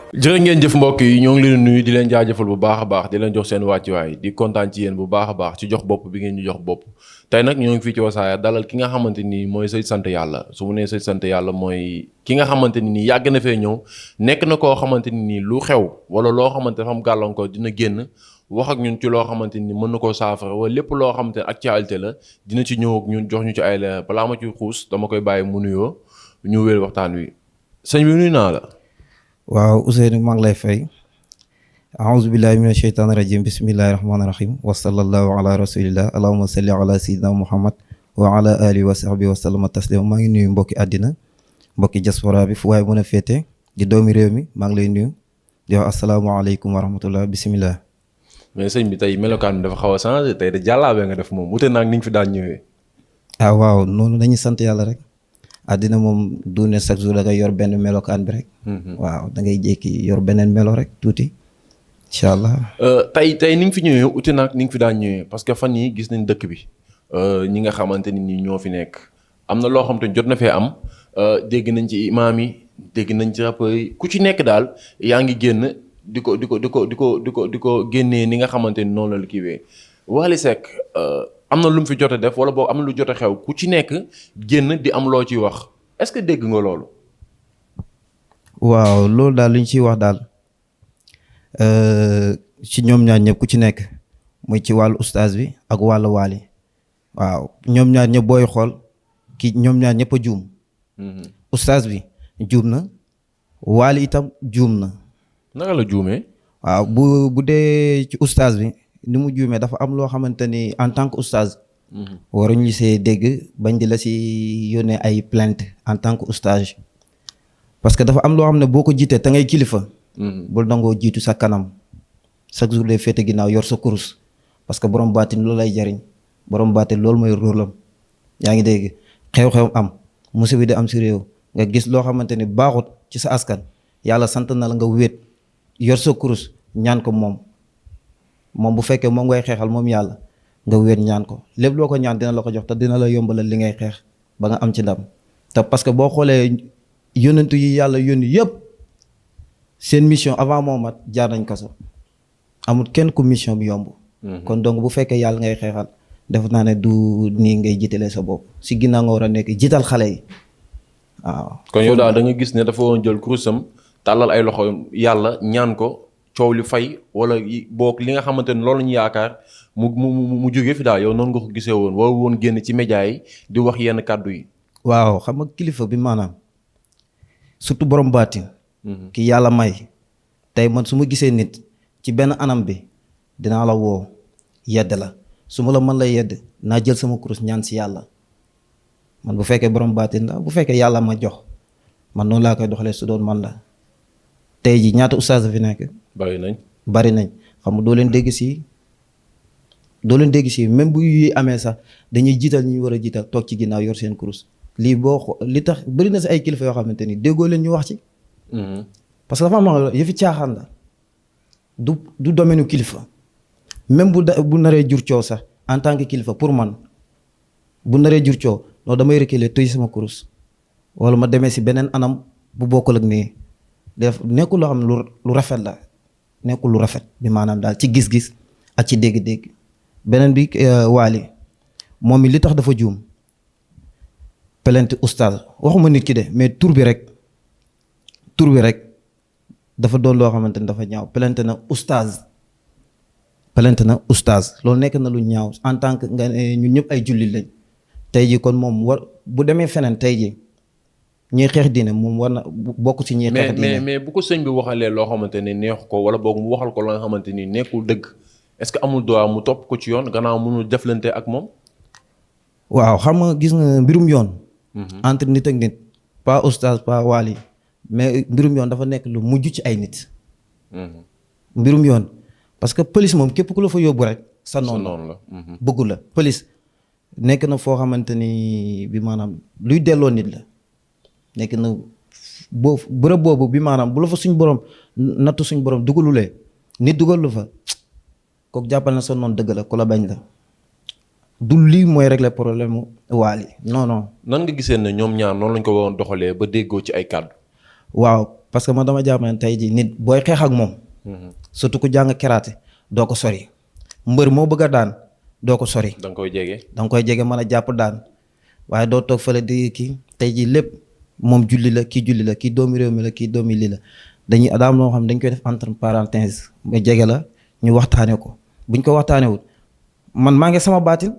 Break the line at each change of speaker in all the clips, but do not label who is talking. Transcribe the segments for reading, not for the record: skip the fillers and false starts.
jërë ngeen jëf mbokk yi ñoo ngi leen nuyu di leen jaajëfal bu baax a baax di leen jox seen wàccuwaay di kontaan ci yéen bu baax a baax ci jox bopp bi ngeen ñu jox bopp tey nag ñoo ngi fii ci Wassare dalal ki nga xamante ni mooy Sëñ Sant Yàlla su mu nee Sëñ Sant Yàlla mooy ki nga xamante ni yàgg na fee ñëw nekk na koo xamante ni lu xew wala loo xamante dafa am gàllankoor dina génn wax ak ñun ci loo xamante ni mën na koo saafara wala lépp loo xamante ne actualité la dina ci ñëw ak ñun jox ñu ci ay leer balaa ma ci xuus dama koy bàyyi mu nuyoo ñu wéel waxtaan wi sëñ bi nuyu naa la.
waaw Ousseynou maa ngi lay fay aouzu billahi mina sheytaani rajim bismillahi rahmaani rahim wa sallallahu ala rasulillah allahumma salli ala sayyidina muhammad wa ala alihi wa sahbihi wa sallama taslima maa ngi nuyu mbokki àddina mbokki diaspora bi fu waaye mën a féete di doomi réew mi maa ngi lay nuyu di wax asalaamaaleykum wa rahmatullah bismillah.
mais sëñ bi tey melokaan bi dafa xaw a changé tey de jàllaabee nga def moom wute naag ni nga fi daan ñëwee.
ah waaw noonu dañuy sant yàlla rek. àddina moom du ne chaque jour da ngay yor benn melokaan bi rek. waaw da ngay jékki yor beneen melo rek tuuti incha allah.
tey ni nga fi ñëwee uti nag ni nga fi daan ñëwee parce que fan yi gis nañ dëkk bi ñi nga xamante ni ñoo fi nekk am na loo xam te jot na fee am dégg nañ ci imaam yi dégg nañ ci rappeurs yi ku ci nekk daal yaa ngi génn di ko génnee ni nga xamante ni noonu la kiiwee Wally Seck am na lu mu fi jot a def wala boog am na lu jot a xew ku ci nekk génn di am loo ciy wax est-ce que dégg nga loolu.
waaw loolu daal lu ñu ciy wax daal ci ñoom ñaar ñëpp ku ci nekk muy ci wàllu ustaas bi ak wàllu Wally waaw ñoom ñaar ñëpp booy xool ki ñoom ñaar ñëpp a juum. ustaas bi juum na Wally itam juum na.
naka la juumee.
waaw bu dee ci ustaas bi. ni mu juumee dafa am loo xamante ni en tant que oustaz. waruñu see dégg bañ di la si yónnee ay plainte en tant que oustaz. parce que dafa am loo xam ne boo ko jiitee te ngay kilifa. bul nangoo jiitu sa kanam chaque jour day féete ginnaaw yor sa kurus. parce que borom baatin loolu lay jariñ borom baatin loolu mooy rôlam yaa ngi dégg xew-xew am musiba di am si réew nga gis loo xamante ni baaxut ci sa askan yàlla sant na la nga wéet yor sa kurus ñaan ko moom bu fekkee moom ngay xeexal moom yàlla nga wéet ñaan ko lépp loo ko ñaan dina la ko jox te dina la yombalal li ngay xeex ba nga am ci ndam te parce que boo xoolee yónnentu yi yàlla yónni yëpp seen mission avant moo mat jaar nañ kaso amul kenn ku mission bi yomb. kon donc bu fekkee yàlla ngay xeexal def naa ne du nii ngay jiitalee sa bopp si ginnaaw nga war a nekk jiital xale yi waaw.
kon yow daal da nga gis ne dafa woon jël kurusam tàllal ay loxo yàlla ñaan ko. coow li fay wala boog li nga xamante ne loolu ñu yaakaar mu jógee fi daal yow noonu nga ko gisee woon woo woon génn ci média yi di wax yenn kàddu yi.
waaw xam nga kilifa bi maanaam surtout borom baatin. ki yàlla may tey man su ma gisee nit ci benn anam bi dinaa la woo yedd la su ma la mën la yedd naa jël sama kurus ñaan si yàlla man bu fekkee borom baatin la bu fekkee yàlla ma jox man noonu laa koy doxalee su doon man la. tey ji ñaata ustaas fi nekk. bari nañ xam nga doo leen dégg si même bu yi amee sax dañuy jiital ñu war a jiital toog ci ginnaaw yor seen kurus lii li tax bari na si ay kilifa yoo xamante ni déggoo leen ñu wax ci. parce que dafa am yëfi caaxaan la du domaine kilifa même bu naree jur coow sax en tant que kilifa pour man bu naree jur coow non damay reculer tëj sama kurus wala ma demee si beneen anam bu bokkul ak nii. def nekkul loo xam ne lu rafet la nekkul lu rafet bi maanaam daal ci gis-gis ak ci dégg-dégg beneen bi Wally moom mi li tax dafa juum plainte oustaz waxuma nit ki de mais tur bi rek dafa doon loo xamante ni dafa ñaaw plainte na oustaz loolu nekk na lu ñaaw en tant que nga ñun ñëpp ay jullit lañ tey ji kon moom war bu demee feneen tey ji ñuy xeex diine moom war na bokk ci ñuy xeex diine
mais bu ko sëñ bi waxalee loo xamante ni neexu ko wala boog mu waxal ko la nga xamante ni nekkul dëgg est-ce que amul droit mu topp ko ci yoon gannaaw mënul jëflante ak moom.
waaw xam nga gis nga mbirum yoon. entre nit ak nit pas oustaz pas Wally mais mbirum yoon dafa nekk lu mujj ci ay nit. mbirum yoon parce que police moom képp ku la fa yóbbu rek. sa noonu la bëggu la police nekk na foo xamante ni bi maanaam luy delloo nit la. nekk na bërëb boobu bi maanaam bu la fa suñ borom nattu suñ borom dugalulee nit dugal lu fa kooku jàppal na sa noonu dëgg la ku la bañ la du lii mooy régler problème mu Wally non non.
nan nga gisee ne ñoom ñaar noonu lañ ko waroon doxalee ba déggoo ci ay kàddu.
waaw parce que man dama jàpp ne tey jii nit booy xeex ak moom. surtout ku jàng karaté doo ko sori. mbër moo bëgg a daan doo ko sori.
da nga koy jege.
da nga koy jege mën a jàpp daan waaye doo toog fële di kii tey jii lépp moom julli la kii doomi réew mi la kii doomi lii la dañuy daam loo xam dañ koy def entre parenthèse ba jege la ñu waxtaanee ko buñ ko waxtaanee wut man maa ngi sama baatin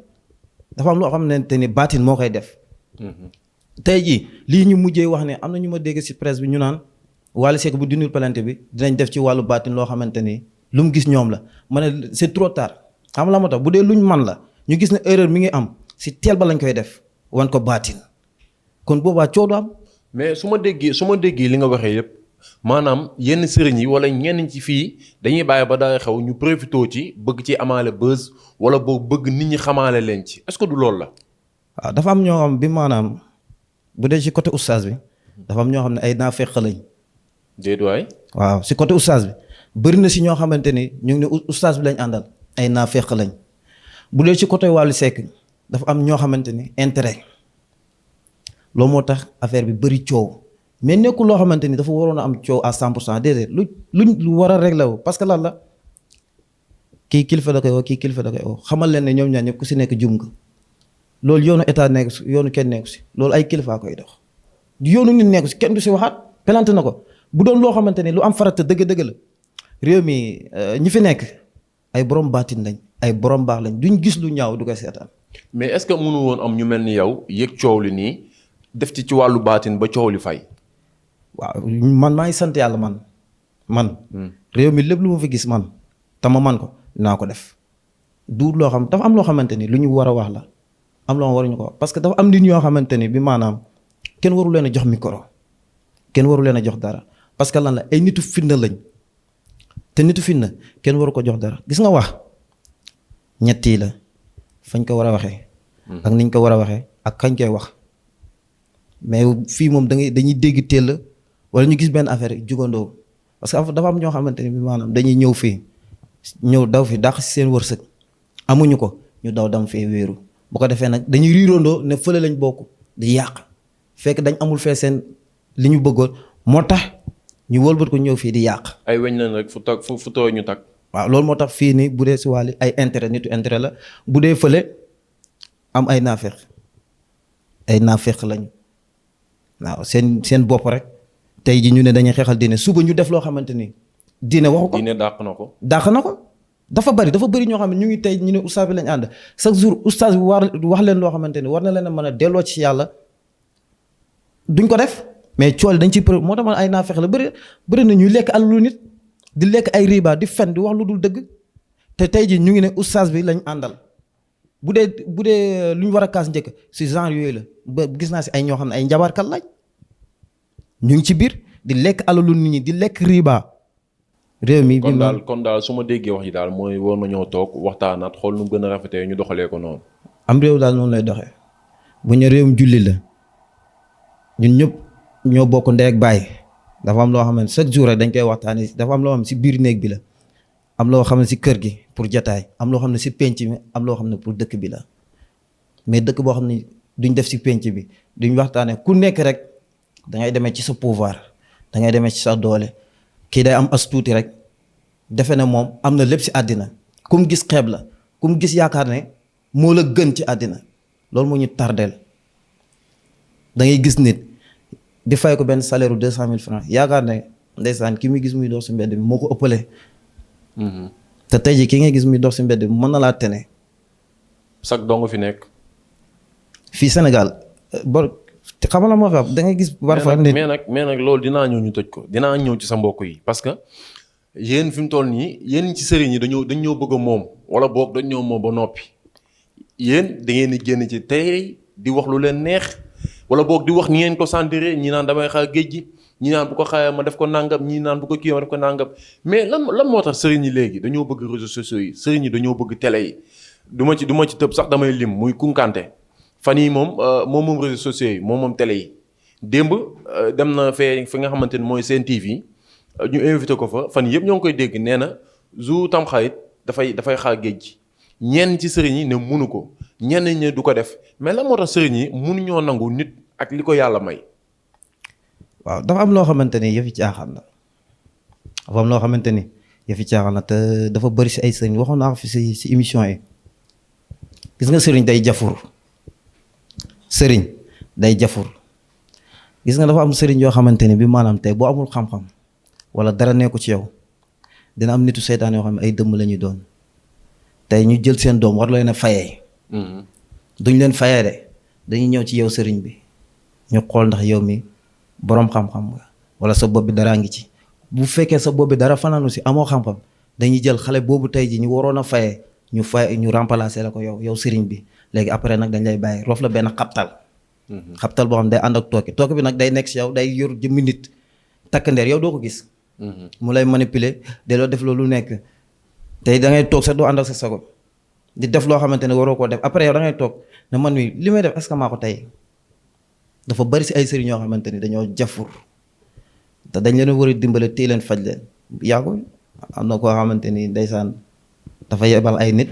dafa am loo xam ne te ni baatin moo koy def. tey jii lii ñu mujjee wax ne am na ñu ma dégg ci presse bi ñu naan Wally Seck bu dindul plainte bi dinañ def ci wàllu baatin loo xamante ni lu mu gis ñoom la ma ne c'est trop tard xam la moo tax bu dee luñ man la ñu gis ne erreur mi ngi am ci teel ba lañ koy def wan ko baatin kon boobaa coow du am.
mais su ma déggee li nga waxee yépp maanaam yenn sëriñ yi wala ñenn ci fii dañuy bàyyi ba daay xew ñu profité ci bëgg ci amaale buzz wala boo bëgg nit ñi xamaale leen ci est-ce que du loolu la.
waaw dafa am ñoo xam bi maanaam bu dee ci côté oustaz bi dafa am ñoo xam ne ay naafeq lañ.
déet waay.
waaw ci côté oustaz bi bëri na ci ñoo xamante ni ñu ngi ne oustaz bi lañ àndal ay naafeq lañ bu dee ci côté Wally Seck dafa am ñoo xamante ni intérêt loolu moo tax affaire bi bëri coow mais nekkul loo xamante ni dafa waroon a am coow à 100% déedéet lu war a régler wu parce que lan la kii kilifa da koy woo kii kilifa da koy woo xamal leen ne ñoom ñaar ñëpp ku ci nekk jum nga loolu yoonu état nekk si yoonu kenn nekku si loolu ay kilifaa koy dox yoonu nit nekku si kenn du si waxaat pelante na ko bu doon loo xamante ni lu am farata dëgg-dëgg la réew mi ñi fi nekk ay borom baatin lañ ay borom baax lañ duñ gis lu ñaaw du koy seetaan.
mais est-ce que mënu woon am ñu mel ni yow yëg coow li nii def ci wàllu baatin ba coow li fay.
waaw man maa ngi sant yàlla man. réew mi lépp lu ma fi gis man te ma man ko dinaa ko def du loo xam dafa am loo xamante ni lu ñu war a wax la am loo waruñu ko wax parce que dafa am nit ñoo xamante ni bi maanaam kenn waru leen a jox micro kenn waru leen a jox dara parce que lan la ay nitu fitna lañ te nitu fitna kenn waru ko jox dara gis nga wax ñett yi la fañ ko war a waxee. ak niñ ko war a waxee ak kañ koy wax mais fii moom dañuy dégg teel wala ñu gis benn affaire jugandoo parce que dafa am ñoo xamante ni bi maanaam dañuy ñëw fii ñëw daw fi dàq si seen wërsëg amuñu ko ñu daw dam fee wéeru bu ko defee nag dañuy riirandoo ne fële lañ bokk di yàq fekk dañ amul fee seen li ñu bëggoon moo tax ñu wëlbat ko ñëw fii di yàq.
ay weñ lañ rek fu tooy ñu tag.
waaw loolu moo tax fii nii bu dee si wàllu ay intérêt nitu intérêt la bu dee fële am ay naafeq lañu waaw seen bopp rek tey ji ñu ne dañuy xeexal diine suba ñu def loo xamante ni diine waxu ko.
diine dàq na ko.
dàq na ko dafa bëri ñoo xam ne ñu ngi tey ñu ne oustaz bi lañ ànd chaque jour oustaz bi wax leen loo xamante ni war na leen a mën a delloo ci yàlla duñ ko def mais cool dañ ci moo tax man ay naafeq la bëri na ñuy lekk alalu nit di lekk ay riba di fen di wax lu dul dëgg te tey ji ñu ngi ne oustaz bi lañ àndal bu dee lu ñu war a kaas njëkk si genre yooyu la ba gis naa si ay ñoo xam ne ay njabarkat lañ ñu ngi ci biir di lekk alalu nit ñi di lekk riba. réew mi
kon daal su ma déggee wax ji daal mooy war nañoo toog waxtaanaat xool nu gën a rafetee ñu doxalee ko noonu.
am réew daal noonu lay doxee bu ñu réewum julli la ñun ñëpp ñoo bokk ndey ak baay dafa am loo xam ne chaque jour rek dañ koy waxtaanee dafa am loo xam ne si biir néeg bi la am loo xam ne si kër gi pour jataay am loo xam ne si penc mi am loo xam ne pour dëkk bi la mais dëkk boo xam ne duñ def si penc bi duñ waxtaanee ku nekk rek da ngay demee ci sa pouvoir da ngay demee ci sa doole. kii day am as tuuti rek defe ne moom am na lépp ci àddina ku mu gis xeeb la ku mu gis yaakaar ne moo la gën ci àddina loolu moo ñu tardeel da ngay gis nit di fay ko benn salaire u 200,000 francs yaakaar ne ndeysaan ki muy gis muy dox ci mbedd bi moo ko ëppalee. te tey jii ki ngay gis muy dox ci mbedd bi mën na laa tene.
sax dong fi nekk.
fii Sénégal te xamal la moo fa da ngay gis.
mais nag loolu dinaa ñëw ñu tëj ko dinaa ñëw ci sa mbokk yi parce que yéen fi mu toll nii yéen ci sëriñ yi dañoo bëgg a moom wala boog dañ ñoo moom ba noppi yéen da ngeen di génn ci tey di wax lu leen neex wala boog di wax ni ngeen ko sentiree ñi naan damay xaar géej gi ñi naan bu ko xaayee ma def ko nangam ñi naan bu ko kii ma def ko nangam mais lan moo tax sëriñ yi léegi dañoo bëgg réseaux sociaux yi sëriñ yi dañoo bëgg télé yi du ma ci tëb sax damay lim muy kunkante fan yi moom réseaux sociaux yi moom télé yi démb dem na fi nga xamante ni mooy Sen TV ñu invité ko fa fan yëpp ñoo ngi koy dégg nee na jour Tamxarit dafay xaar géej gi ñenn ci sëriñ yi ne munu ko ñenn ñi du ko def mais lan moo tax sëriñ yi mënuñoo nangu nit ak li ko yàlla may.
waaw dafa am loo xamante ni yëfi caaxaan la dafa am loo xamante ni yëfi caaxaan la te dafa bëri si ay sëriñ waxoon naa ko fi si émission yi gis nga sëriñ day jafur sëriñ day jafur gis nga dafa am sëriñ yoo xamante ni bi maanaam tey boo amul xam-xam wala dara nekku ci yow dina am nitu seytaan yoo xam ne ay dëmm la ñuy doon tey ñu jël seen doom war leen a fayee duñ leen fayee de dañuy ñëw ci yow sëriñ bi ñu xool ndax yow mi boroom xam-xam nga wala sa bopp bi daraa ngi ci bu fekkee sa bopp bi dara fanaanu si amoo xam-xam dañuy jël xale boobu tey ji ñu waroon a fayee ñu remplacer la ko yow sëriñ bi léegi après nag dañ lay bàyyi roof la benn xabtal boo xam day ànd ak tooke bi nag day nekk si yow day yor jëmmi nit takk ndeer yow doo ko gis mu lay manipuler de loo def loolu nekk tey da ngay toog sax doo ànd ak sa sago di def loo xamante ne waroo koo def après yow da ngay toog ne man mi li may def est-ce que maa ko tey dafa bari si ay sëriñ ñoo xamante ni dañoo jafur te dañ leen war a dimbale téye leen faj leen yàggul am na koo xamante ni ndeysaan dafa yebal ay nit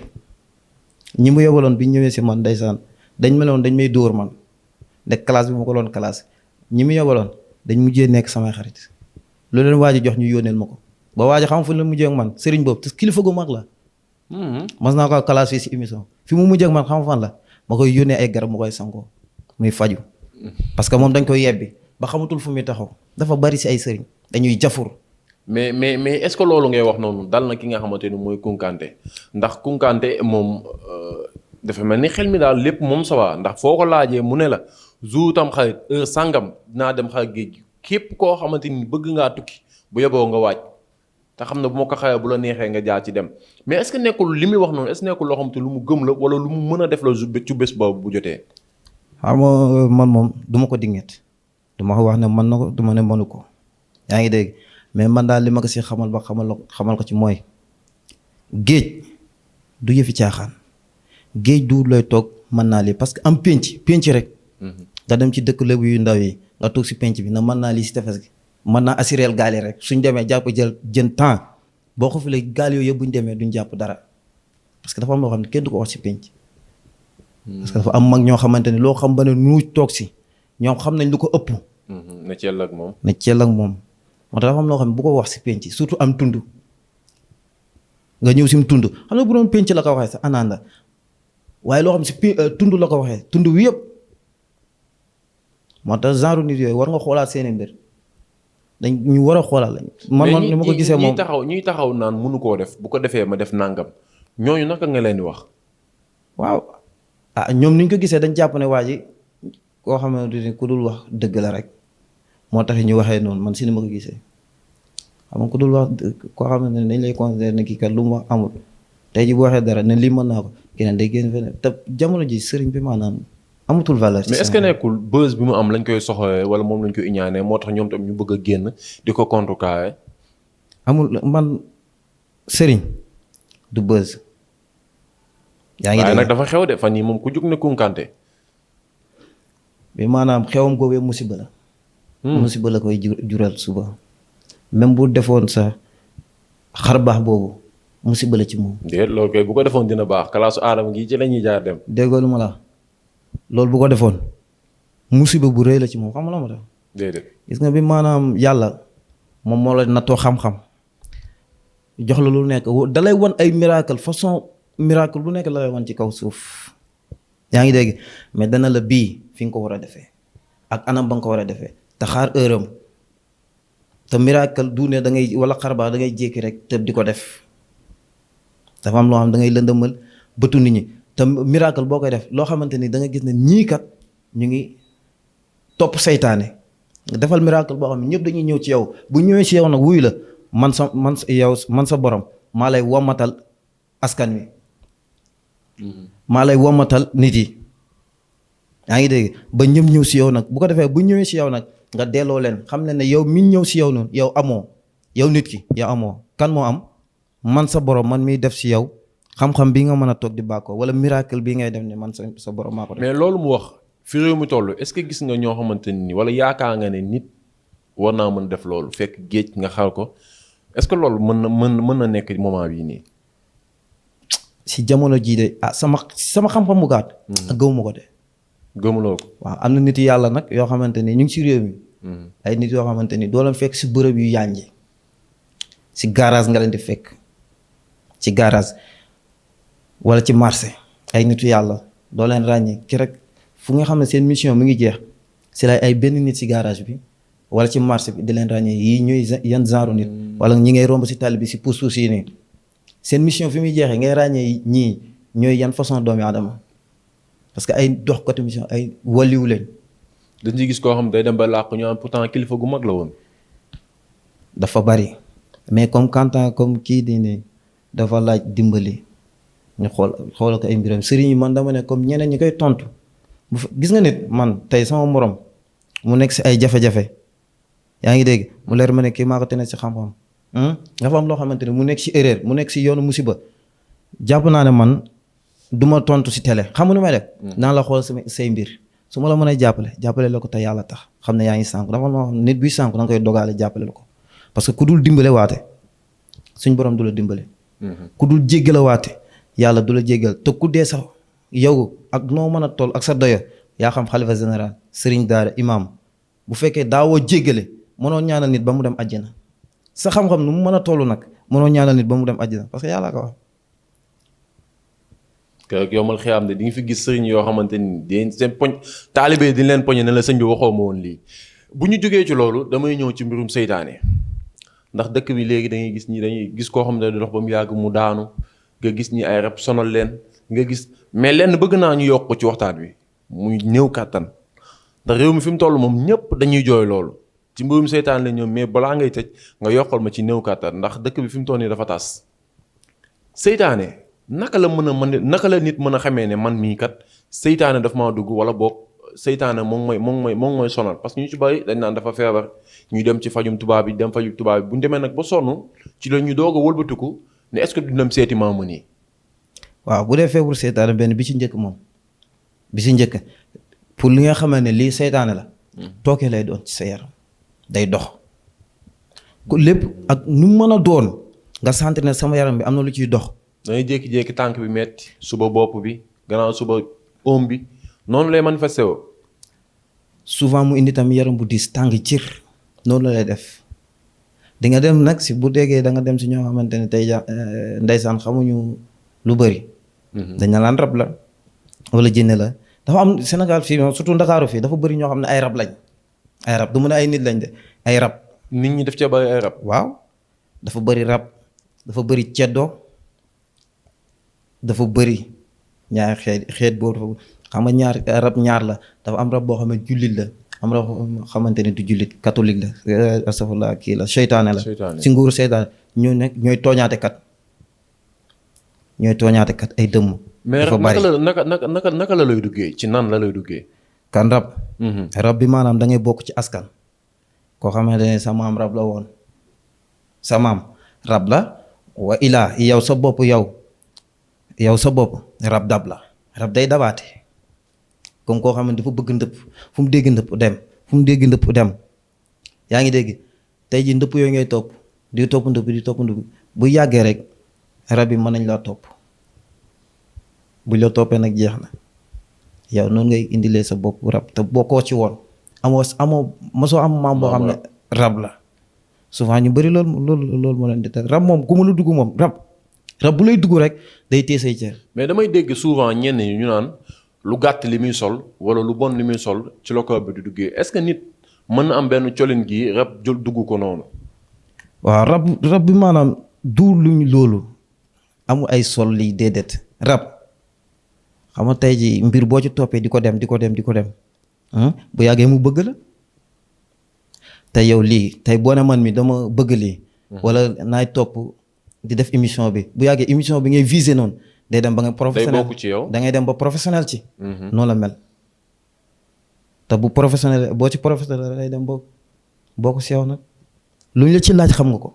ñi mu yebaloon bi ñëwee si man ndeysaan dañ meloon dañ may dóor man nekk classe bi ma ko doon classe ñi mu yebaloon dañ mujjee nekk samay xarit lu leen waaj jox ñu yónneel ma ko ba waaj xam fu la mujjee ak man sëriñ boobu te kilifa gu mag la mas naa ko classe fii si émission fi mu mujjee ak man xam fan la ma koy yónnee ay garab ma koy sangoo muy faju parce que moom dañ koy yebbi ba xamatul fu muy taxaw dafa bari si ay sëriñ dañuy jafur
mais est-ce que loolu ngay wax noonu dal na ki nga xamante ni mooy Kounkandé ndax Kounkandé moom dafa mel ni xel mi daal lépp moom ça va ndax foo ko laajee mu ne la jour tam xarit heure sangam dinaa dem xar géej gi képp koo xamante ni bëgg ngaa tukki bu yeboo nga waaj te xam ne bu ma ko xawee bu la neexee nga jaar ci dem mais est-ce que nekkul li muy wax noonu est-ce que nekkul loo xamante lu mu gëm la wala lu mu mën a def la ci bés boobu bu jotee.
xam nga man moom du ma ko dinget du ma ko wax ne mën na ko du ma ne mënu ko yaa ngi dégg mais man daal li ma ko si xamal ba xamal ko ci mooy géej du yëfi caaxaan géej du lay toog mën naa lii parce que am penc rek. nga dem ci dëkk lébu yu ndaw yi nga toog si penc bi na mën naa lii si tefes gi mën naa assuréel gaal yi rek suñ demee jàpp jën temps boo ko fi la gaal yooyu yëpp buñ demee duñ jàpp dara parce que dafa am loo xam ne kenn du ko wax si penc. parce que dafa am mag ñoo xamante ne loo xam ba ne nuuj toog si ñoom xam nañ lu ko ëpp.
na ceel ak moom.
moo tax dafa am loo xam ne bu ko wax si penc surtout am tund nga ñëw si mu tund xam ne bu doon penc la ko waxee sax anaan la waaye loo xam si tund la ko waxee tund wi yëpp moo tax genre nit yooyu war nga xoolaat seeni mbir dañ ñu war a xoolaat lañ. man ni ma ko gisee moom
ñuy taxaw naan mënu koo def bu ko defee ma def nangam ñooñu naka nga leen di wax.
waaw ñoom ni ñu ko gisee dañ jàpp ne waa ji koo xamante ni ku dul wax dëgg la rek moo tax ñu waxee noonu man si ni ma ko gisee xam nga ku dul wax koo xamante ne dañ lay considérer ne kii kat lu mu wax amul tey ji bu waxee dara ne lii mën naa ko keneen day génn feneen te jamono ji sëriñ bi maanaam amatul valeur.
mais est-ce que nekkul buzz bi mu am lañ koy soxlawee wala moom lañ koy iñaanee moo tax ñoom tam ñu bëgg a génn di ko contrecarrer.
amul man sëriñ du buzz. yaa ngi dégg
waaye nag dafa xew de fan yii moom ku jug ne Kounkandé.
bi maanaam xewam googee musiba la. musiba la koy jural suba. même bu defoon sa xar baax boobu musiba la ci moom.
déet loolu kay bu ko defoon dina baax kalaasu aadama gi ci la ñuy jaar dem.
déggoo lu ma la loolu bu ko defoon musiba bu rëy la ci moom xam nga la ma tax.
déedéet
gis nga bi maanaam yàlla moom moo la nattoo xam-xam jox la lu nekk dalay wan ay miracle façon miracle bu nekk la lay wan ci kaw suuf. yaa ngi dégg mais dana la bii fi nga ko war a defee ak anam ba nga ko war a defee te xaar heure am te miracle du ne da ngay wala xarbaax da ngay jékki rek te di ko def dafa am loo xam da ngay lëndëmal bëtu nit ñi te miracle boo koy def loo xamante ni da nga gis ne ñii kat ñu ngi topp seytaane defal miracle boo xam ne ñëpp dañuy ñëw ci yow bu ñëwee ci yow nag wuyu la man sa borom maa lay wommatal askan wi. maa lay wommatal nit yi yaa ngi dégg ba ñëm ñëw si yow nag bu ko defee bu ñëwee si yow nag nga delloo leen xam ne yow mi ñëw si yow noonu yow amoo yow nit ki yow amoo kan moo am man sa borom man miy def si yow xam-xam bi nga mën a toog di bàkkoo wala miracle bii ngay def ne man sa borom maa ko def.
mais loolu mu wax fi réew mi toll est-ce que gis nga ñoo xamante ni wala yaakaar nga ne nit war naa mën def loolu fekk géej nga xar ko est-ce que loolu mën na nekk moment bii nii.
si jamono jii de sama xam-xam mu gàtt. gëwuma ko de.
gëmuloo ko.
waaw am na nit yàlla nag yoo xamante ni ñu ngi si réew mi ay nit yoo xamante ni doo leen fekk si bërëb yu yànji si garage nga leen di fekk ci garage wala ci marché ay nitu yàlla doo leen ràññee ki rek fu nga xam ne seen mission mu ngi jeex si lay ay benn nit si garage bi wala ci marché bi di leen ràññee yii ñooy yan genre nit wala ñi ngay romb si tali bi si pousse-pousse yi nii seen mission fi muy jeexee ngay ràññee ñii ñooy yan façon doomi aadama parce que ay dox côté mission ay waliwu leen
dañ ciy gis koo xam day dem ba làqu ñu am pourtant kilifa gu mag la woon.
dafa bari mais comme kii di ne dafa laaj dimbali ñu xoolal ko ay mbiram sëriñ yi man dama ne comme ñeneen ñi koy tontu gis nga nit man tey sama morom mu nekk si ay jafe-jafe yaa ngi dégg mu leer ma ne kii maa ko tene si xam-xam dafa am loo xamante ne mu nekk si erreur mu nekk si yoonu musiba jàpp naa ne man du ma tontu si télé xam nga nu may def. naa la xool say mbir su ma la mën a jàppale la ko te yàlla tax xam ne yaa ngi sànku dafa am nit buy sànku da nga koy dogaale jàppale la ko parce que ku dul dimbale waate suñ borom du la dimbale. ku dul jéggale waate yàlla du la jéggal te ku dee sax yow ak noo mën a toll ak sa doyo yaa xam xalifa général sëriñ daara imam bu fekkee daawoo jéggale mënoo ñaanal nit ba mu dem àjjana sa xam-xam nu mu mën a toll nag mënoo ñaanal nit ba mu dem àjjana parce que yàlla ko wax.
keroog yomal xiyaam de di nga fi gis sëriñ yoo xamante ni di seen poñ taalibe di leen poñe ne la sëñ bi waxoo ma woon lii bu ñu jógee ci loolu damay ñëw ci mbirum seytaane ndax dëkk bi léegi dañuy gis ñi dañuy gis koo xam ne dox ba mu yàgg mu daanu nga gis ñi ay rab sonal leen nga gis mais lenn bëgg naa ñu yokk ko ci waxtaan wi muy néew kàttan ndax réew mi fi mu toll moom ñëpp dañuy jooy loolu ci mbirum seytaane la ñoom mais balaa ngay tëj nga yokkal ma ci néew kàttan ndax dëkk bi fi mu toll nii dafa tas seytaane naka la nit mën a xamee ne man mii kat seytaane daf maa dugg wala boog seytaane moom mooy sonal parce que ñu ci bari dañ naan dafa feebar ñuy dem ci fajum tubaab bi dem fajum tubaab bi bu ñu demee nag ba sonn ci la ñu doog a wëlbatiku ne est-ce que du dem seeti maamu nii.
waaw bu dee feebaru seytaane benn bi ci njëkk moom bi ci njëkk pour li nga xamante ne lii seytaane la. tooke lay doon ci sa yaram day dox. ku lépp ak nu mu mën a doon nga sentir ne sama yaram bi am na lu ciy dox.
dangay jékki-jékki tànk bi metti suba bopp bi gannaaw suba oom bi noonu lay manifesté woo.
souvent mu indi tam yaram bu diis tàng cir noonu la lay def di nga dem nag si bu déggee da nga dem si ñoo xamante ne tey ndeysaan xamuñu lu bëri. dañ na laan rab la wala jinne la dafa am Sénégal fii surtout Ndakaaru fii dafa bëri ñoo xam ne ay rab lañ ay rab du mu ne ay nit lañ de ay rab.
nit ñi daf cee bëri ay rab.
waaw dafa bëri rab dafa bëri ceddoo dafa bëri ñaari xeet boobu xam nga ñaar la dafa am rab boo xam ne jullit la am rab boo xamante ne du jullit catholique la astafurlah kii la seytaane la si nguuru seytaane ñoo nekk ñooy tooñaate kat ay dëmm. dafa bëri
mais naka la lay duggee ci nan la lay duggee.
kan rab. rab bi maanaam da ngay bokk ci askan. koo xamante ne sa maam rab la woon sa maam rab la wa ilaa yow sa bopp yow sa bopp rab dab la rab day dabaate comme koo xam ne dafa bëgg ndëpp fu mu dégg ndëpp dem yaa ngi dégg tey ji ndëpp yooyu ngay topp di topp ndëpp bu yàggee rek rab yi mën nañ laa topp buñ la toppee nag jeex na yow noonu ngay indilee sa bopp rab te bokkoo ci woon amoo mosoo am maam boo xam ne rab la souvent ñu bëri loolu moo leen di teg rab moom ku mu la dugg moom rab bu lay dugg rek day téye say cër.
mais damay dégg souvent ñenn ñi ñu naan lu gàtt li muy sol wala lu bon li muy sol ci la ko bi di duggee est-ce que nit mën na am benn colin gi rab jël dugg ko noonu.
waaw rab bi maanaam du luñ loolu amul ay sol lii déedéet rab xam nga tey ji mbir boo ci toppee di ko dem bu yàggee mu bëgg la te yow lii tey boo ne man mi dama bëgg lii. wala naay topp. di def émission bi bu yàggee émission bi ngay viser noonu day dem ba nga professionnel
day bokk ci yow
da ngay dem ba professionnel ci. noonu la mel te bu professionnel boo ci professionnel day dem boo ko si yow nag lu ñu la ci laaj xam nga ko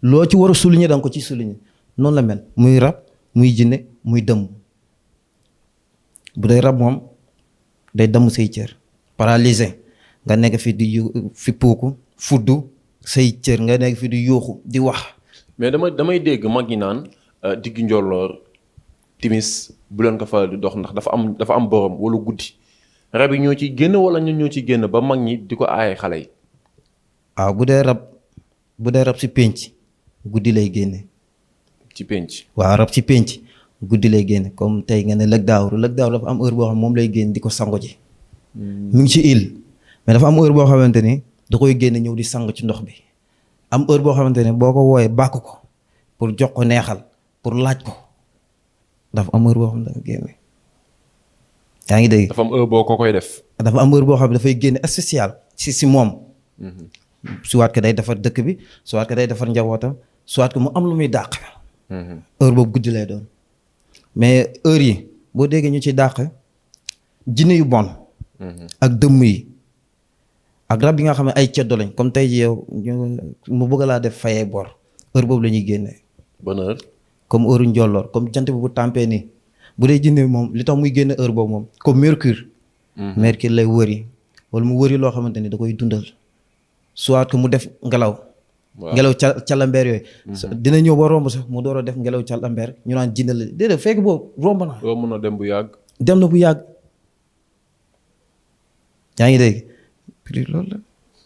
loo ci war a souligner da nga ko ci souligner noonu la mel muy rab muy jinne muy dëmm bu dee rab moom day damm say cër paralysé nga nekk fi di fi puuku fuddu say cër nga nekk fi di yuuxu di wax.
mais damay dégg mag ñi naan diggi njolloor timis bu leen ko fa di dox ndax dafa am borom wala guddi rab yi ñoo ciy génn wala ñun ñoo ciy génn ba mag ñi di ko aaye xale yi.
waaw bu dee rab si pénc guddi lay génne.
ci penc.
waaw rab si pénc guddi lay génne comme tey nga ne lëg daawru dafa am heure boo xam moom lay génn di ko sango ji. mu ngi ci île mais dafa am heure boo xamante ni da koy génne ñëw di sang ci ndox bi. am heure boo xamante ne boo ko wooyee bàkk ko pour jox ko neexal pour laaj ko dafa am heure boo xam ne dafa génne. yaa ngi dégg.
dafa am heure boo ko koy def.
dafa am heure boo xam ne dafay génne spécial si moom. soit que day defar dëkk bi soit que day defar njabootam soit que mu am lu muy dàq. heure boobu guddi lay doon. mais heure yi boo déggee ñu ci dàq jinne yu bon. ak dëmm yi. ak rab yi nga xam ne ay ceddo lañ comme tey jii yow mu bëgg laa def fayee bor heure boobu la ñuy génnee.
bonne heure.
comme heure njolloor comme jant bi bu tàmpee nii bu dee jinne moom li tax muy génne heure boobu moom comme mercure. mercure lay wëri wala mu wëri loo xamante ni da koy dundal. soit que mu def ngelaw.
waaw
ngelaw calambeer yooyu. dina ñëw ba romb sax mu door a def ngelaw calambeer ñu naan jinne la déedéet fekk boobu romb na.
doo mën a dem bu yàgg.
dem na bu yàgg. yaa ngi dégg. loolu la.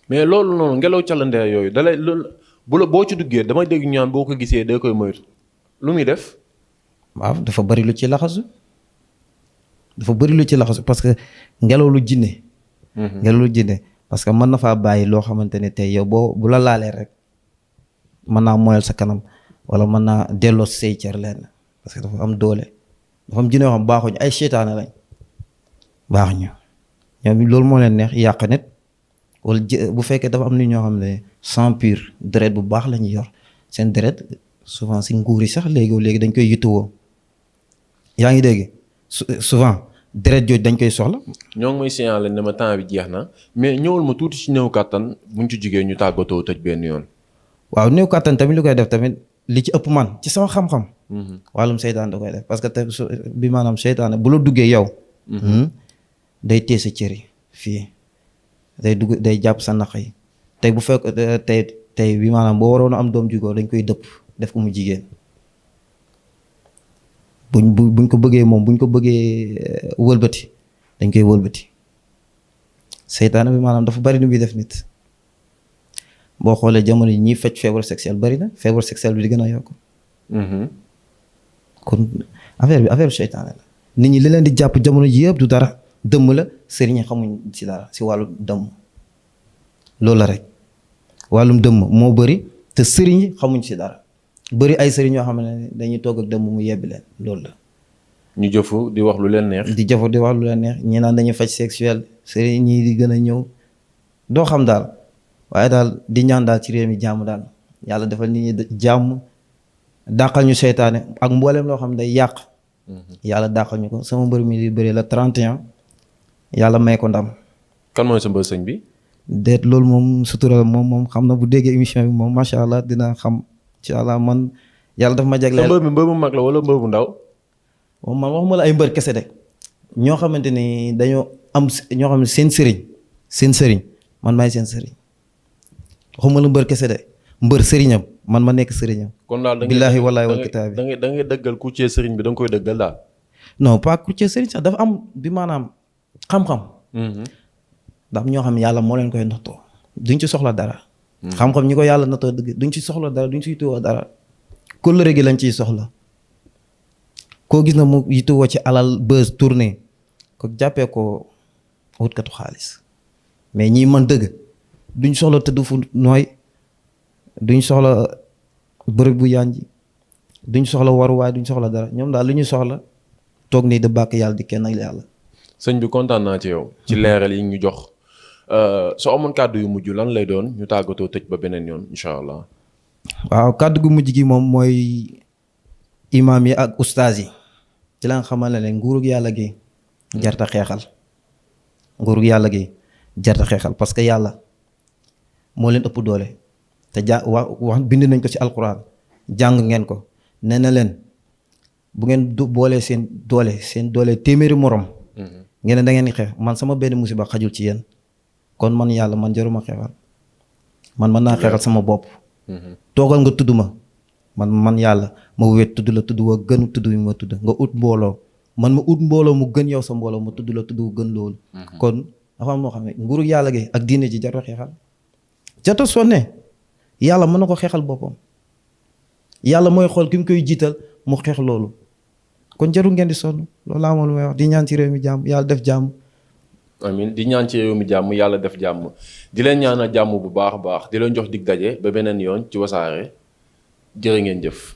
mais loolu noonu ngelaw calandeer yooyu dalay loolu bu la boo ci duggee damay dégg ñaan boo ko gisee da koy moytu lu muy def.
waaw dafa bari lu ci laxasu. parce que ngelaw lu jinne. ngelaw lu jinne parce que mën na faa bàyyi loo xamante ne tey yow bu la laalee rek mën naa moyal sa kanam wala mën naa delloo say cër leen parce que dafa am doole dafa am jinne yoo xam baaxuñu ay seytaane lañ baaxuñu ñoom loolu moo leen neex yàq nit. wala bu fekkee dafa am nit ñoo xam ne sang pur deret bu baax la ñuy yor seen deret souvent si nguur yi sax léegi dañ koy yittuwoo yaa ngi dégg souvent deret jooju dañ koy soxla.
ñoo ngi may signaler ne ma temps bi jeex na mais ñëwal ma tuuti ci néew kàttan buñ ci jigéen ñu tàggatoo tëj benn yoon.
waaw néew kàttan tamit li koy def tamit li ci ëpp man ci sama xam-xam. wàllum seytaan da koy def parce que te bi maanaam seytaane bu la duggee yow. day téye sa cër yi fii. day jàpp sa naq yi tey bu fekk tey bi maanaam boo waroon a am doom ju góor dañ koy dëpp def ko mu jigéen buñ ko bëggee wëlbati dañ koy wëlbati seytaane bi maanaam dafa bari nu muy def nit boo xoolee jamono yi ñiy fecc feebar sexuel bari na feebar sexuel bi di gën a yokk kon affaire seytaane la nit ñi li leen di jàpp jamono ji yëpp du dara dëmm la sëriñ xamuñ si dara si wàllu dëmm loolu la rek wàllum dëmm moo bëri te sëriñ xamuñ si dara bëri ay sëriñ yoo xam ne dañuy togg ak dëmm mu yebbi leen loolu la.
ñu jëfu di wax lu leen neex.
di wax lu leen neex ñi naan dañuy faj sexuel sëriñ ñi di gën a ñëw doo xam daal waaye daal di ñaan daal ci réew mi jàmm daal yàlla defal nit ñi jàmm dàqal ñu seytaane ak mbooleem loo xam ne day yàq. yàlla dàqal ñu ko sama mbër mi di bëri la 31. yàlla may ko ndam.
kan mooy sa mbër sëñ bi.
déet loolu moom sutura moom xam na bu déggee émission bi moom macha allah dina xam incha allah man yàlla dafa ma jagleel.
sa mbër bu mag la wala mbër bu ndaw.
moom man waxuma la ay mbër kese de ñoo xamante ni dañoo am ñoo xam ne seen sëriñ man maay seen sëriñ waxuma la mbër kese de mbër sëriñam man ma nekk sëriñam.
kon daal da ngay
billaahi wallaahi wal kitaabi
da ngay dëggal ku cee sëriñ bi da nga koy dëggal daal.
non pas ku cee sëriñ sax dafa am bi maanaam. xam-xam. ndax ñoo xam yàlla moo leen koy nattoo duñ ci soxla dara. xam-xam ñi ko yàlla nattoo dëgg duñ ci soxla dara duñ ci yittewoo dara. kóllëre gi lañ ciy soxla. koo gis na mu yittewoo ci alal buzz tournée ko jàppee ko wutkatu xaalis mais ñi mën dëgg duñ soxla tëdd fu nooy duñ soxla bërëb bu yànji duñ soxla waruwaay duñ soxla dara ñoom daal lu ñu soxla toog nii di bàkk yàlla di kenn ak yàlla.
sëñ bi kontaan naa ci yow. ci leeral yi ñu jox. soo amoon kàddu yu mujj lan lay doon ñu tàggatoo tëj ba beneen yoon incha allah.
waaw kàddu gu mujj gi moom mooy imaam yi ak ustaas yi. ci la nga xamal ne nguurug yàlla gi. jarta xeexal. nguurug yàlla gi jarta xeexal parce que yàlla moo leen ëpp doole. te wax bind nañ ko ci alquran jàng ngeen ko nee na leen bu ngeen boolee seen doole téeméeri morom. ngeen ne da ngeen di xeex man sama benn musiba xajul ci yéen kon man yàlla man jaruma xeexal man mën naa xeexal sama bopp. toogal nga tudd ma man yàlla ma wéet tudd la tudd wa gënu tudd bi ma tudd nga ut mbooloo man ma ut mbooloo mu gën yow sa mbooloo mu tudd la tudd gën loolu. kon dafa am moo xam ne nguuru yàlla gi ak diine ji jar a xeexal. jota sonne yàlla mën na ko xeexal boppam yàlla mooy xool ki mu koy jiital mu xeex loolu kon jarul ngeen di sonn loolu laa amoon lu may wax di ñaan ci réew mi jàmm yàlla def jàmm.
amiin di ñaan ci réew mi jàmm yàlla def jàmm di leen ñaanal jàmm bu baax a baax di leen jox dig daje ba beneen yoon ci Wassare jërë ngeen jëf.